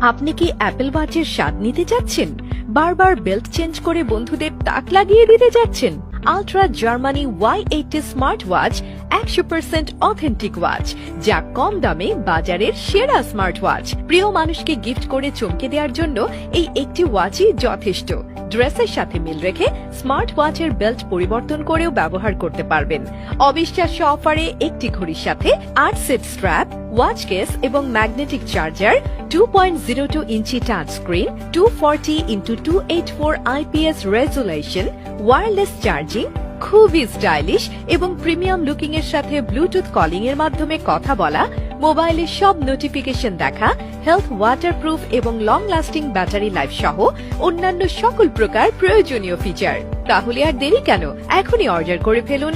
আপনি কি অ্যাপল ওয়াচের স্বাদ নিতে চাচ্ছেন? বারবার বেল্ট চেঞ্জ করে বন্ধুদের তাক লাগিয়ে দিতে যাচ্ছেন? Ultra Germany Y80 smart watch 100% authentic watch, যা কম দামে বাজারের সেরা স্মার্ট ওয়াচ। প্রিয় মানুষকে গিফট করে চমকে দেওয়ার জন্য এই একটি ওয়াচই যথেষ্ট। ড্রেসের সাথে মিল রেখে স্মার্ট ওয়াচের বেল্ট পরিবর্তন করেও ব্যবহার করতে পারবেন। অবিশ্বাস্য অফারে একটি ঘড়ির সাথে 8 সেট স্ট্র্যাপ, ওয়াচ কেস এবং ম্যাগনেটিক চার্জার, 2.02 ইঞ্চি touch screen, 240x284 IPS resolution, wireless charging, খুবই স্টাইলিশ এবং প্রিমিয়াম লুকিং এর সাথে ব্লুটুথ কলিং এর মাধ্যমে কথা বলা, মোবাইলে সব নোটিফিকেশন দেখা, হেলথ ওয়াটারপ্রুফ এবং লং লাস্টিং ব্যাটারি লাইফ সহ অন্যান্য সকল প্রকার প্রয়োজনীয় ফিচার। তাহলে আর দেরি কেন, এখনই অর্ডার করে ফেলুন।